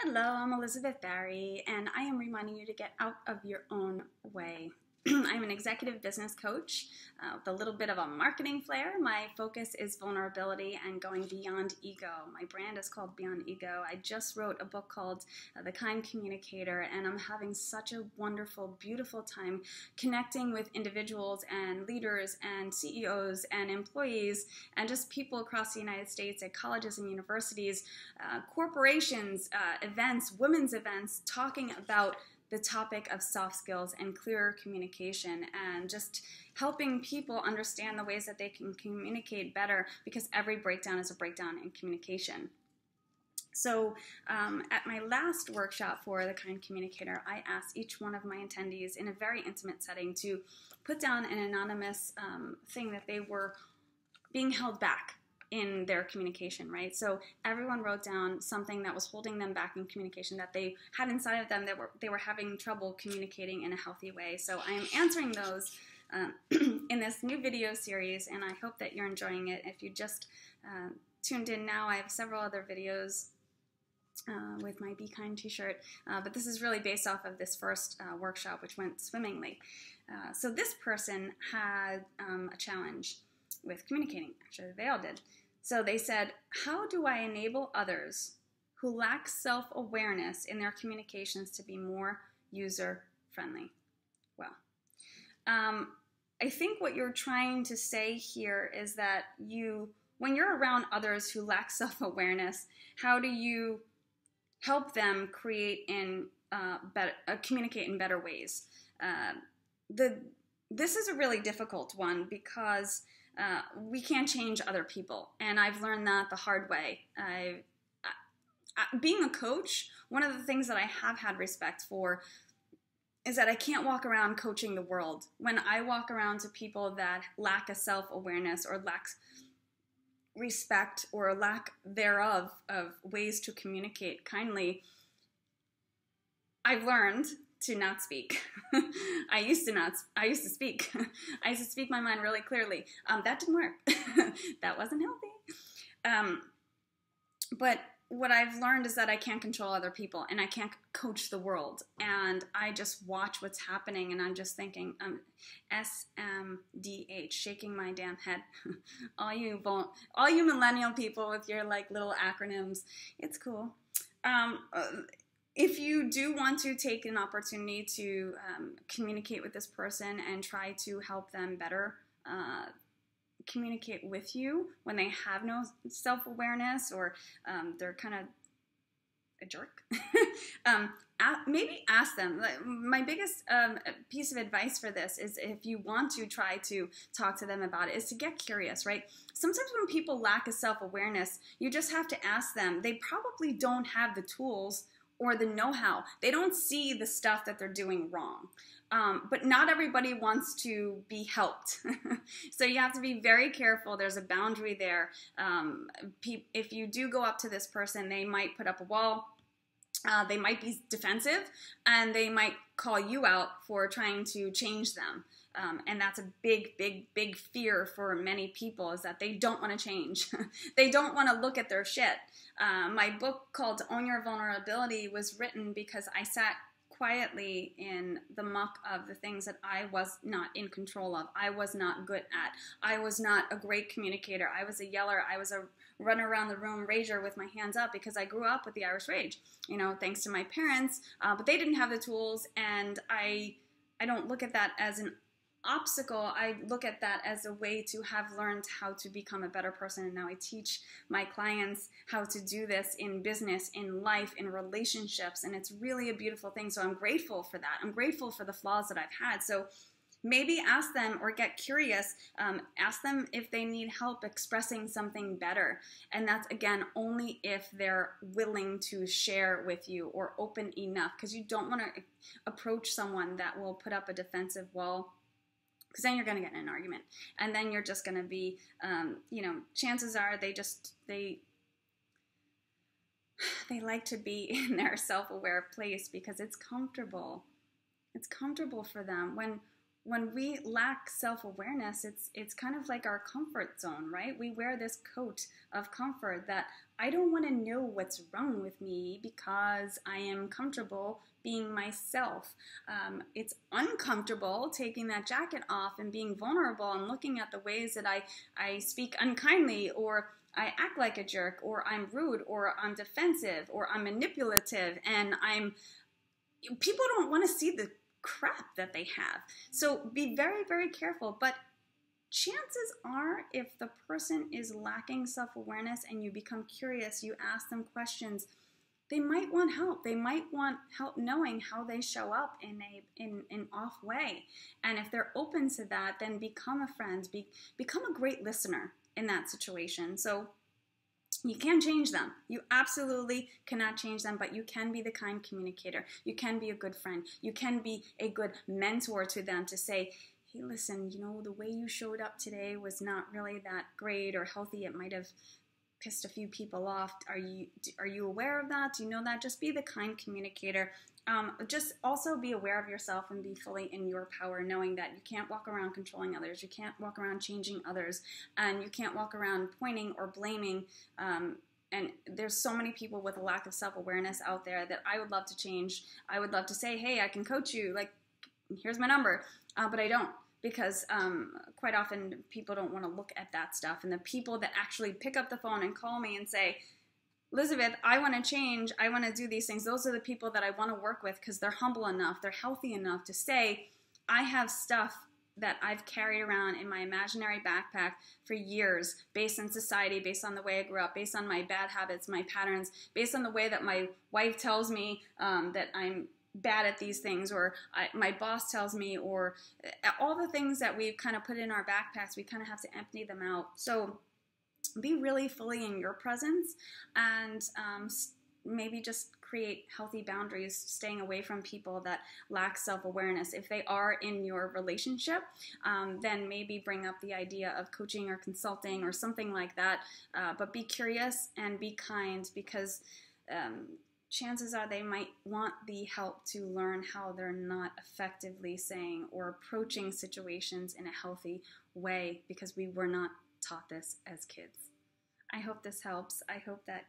Hello, I'm Elizabeth Barry, and I am reminding you to get out of your own way. I'm an executive business coach with a little bit of a marketing flair. My focus is vulnerability and going beyond ego. My brand is called Beyond Ego. I just wrote a book called The Kind Communicator, and I'm having such a wonderful, beautiful time connecting with individuals and leaders and CEOs and employees and just people across the United States at colleges and universities, corporations, events, women's events, talking about the topic of soft skills and clearer communication and just helping people understand the ways that they can communicate better, because every breakdown is a breakdown in communication. So at my last workshop for The Kind Communicator, I asked each one of my attendees in a very intimate setting to put down an anonymous thing that they were being held back in their communication, right? So everyone wrote down something that was holding them back in communication, that they had inside of them that they were having trouble communicating in a healthy way. So I am answering those in this new video series, and I hope that you're enjoying it. If you just tuned in now, I have several other videos with my Be Kind t-shirt, but this is really based off of this first workshop, which went swimmingly. So this person had a challenge with communicating. Actually, they all did. So they said, how do I enable others who lack self-awareness in their communications to be more user-friendly? Well, I think what you're trying to say here is that when you're around others who lack self-awareness, how do you help them communicate in better ways? This is a really difficult one because we can't change other people, and I've learned that the hard way. Being a coach, one of the things that I have had respect for is that I can't walk around coaching the world. When I walk around to people that lack a self-awareness or lack respect or lack thereof of ways to communicate kindly, I've learned to not speak. I used to speak. I used to speak my mind really clearly. That didn't work. That wasn't healthy. But what I've learned is that I can't control other people and I can't coach the world. And I just watch what's happening and I'm just thinking, SMDH, shaking my damn head. all you millennial people with your like little acronyms, it's cool. If you do want to take an opportunity to communicate with this person and try to help them better communicate with you when they have no self-awareness or they're kind of a jerk, maybe ask them. My biggest piece of advice for this is, if you want to try to talk to them about it, is to get curious, right? Sometimes when people lack a self-awareness, you just have to ask them. They probably don't have the tools or the know-how. They don't see the stuff that they're doing wrong. But not everybody wants to be helped. So you have to be very careful. There's a boundary there. If you do go up to this person, they might put up a wall. They might be defensive, and they might call you out for trying to change them. And that's a big, big, big fear for many people, is that they don't want to change. They don't want to look at their shit. My book called Own Your Vulnerability was written because I sat quietly in the muck of the things that I was not in control of. I was not good at. I was not a great communicator. I was a yeller. I was a runner around the room rager with my hands up, because I grew up with the Irish rage, thanks to my parents, but they didn't have the tools, and I don't look at that as an obstacle. I look at that as a way to have learned how to become a better person, and now I teach my clients how to do this in business, in life, in relationships, and it's really a beautiful thing. So I'm grateful for that. I'm grateful for the flaws that I've had. So maybe ask them, or get curious, ask them if they need help expressing something better. And that's, again, only if they're willing to share with you or open enough, because you don't want to approach someone that will put up a defensive wall, because then you're going to get in an argument, and then you're just going to be, chances are they like to be in their self-aware place because it's comfortable. It's comfortable for them. when we lack self-awareness, it's kind of like our comfort zone, right? We wear this coat of comfort that I don't want to know what's wrong with me because I am comfortable being myself. It's uncomfortable taking that jacket off and being vulnerable and looking at the ways that I speak unkindly, or I act like a jerk, or I'm rude, or I'm defensive, or I'm manipulative, and people don't want to see the crap that they have. So be very, very careful. But chances are, if the person is lacking self-awareness and you become curious, you ask them questions, they might want help. They might want help knowing how they show up in an off way. And if they're open to that, then become a friend, become a great listener in that situation. So you can't change them. You absolutely cannot change them, but you can be the kind communicator. You can be a good friend. You can be a good mentor to them to say, hey, listen, the way you showed up today was not really that great or healthy. It might have pissed a few people off. Are you aware of that? Do you know that? Just be the kind communicator. Just also be aware of yourself and be fully in your power, knowing that you can't walk around controlling others. You can't walk around changing others, and you can't walk around pointing or blaming. And there's so many people with a lack of self-awareness out there that I would love to change. I would love to say, hey, I can coach you. Like, here's my number. But I don't. Because quite often people don't want to look at that stuff. And the people that actually pick up the phone and call me and say, Elizabeth, I want to change, I want to do these things, those are the people that I want to work with because they're humble enough, they're healthy enough to say, I have stuff that I've carried around in my imaginary backpack for years, based on society, based on the way I grew up, based on my bad habits, my patterns, based on the way that my wife tells me that I'm bad at these things, or my boss tells me, or all the things that we've kind of put in our backpacks, we kind of have to empty them out. So be really fully in your presence, and maybe just create healthy boundaries, staying away from people that lack self-awareness. If they are in your relationship, then maybe bring up the idea of coaching or consulting or something like that. But be curious and be kind, because chances are they might want the help to learn how they're not effectively saying or approaching situations in a healthy way, because we were not taught this as kids. I hope this helps. I hope that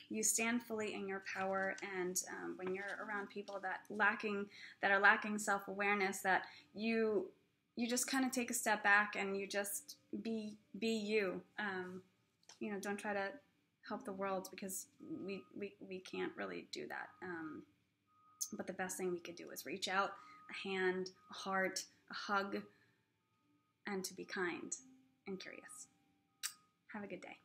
you stand fully in your power, and when you're around people that are lacking self-awareness, that you just kind of take a step back and you just be you. Don't try to help the world, because we can't really do that. But the best thing we could do is reach out a hand, a heart, a hug, and to be kind and curious. Have a good day.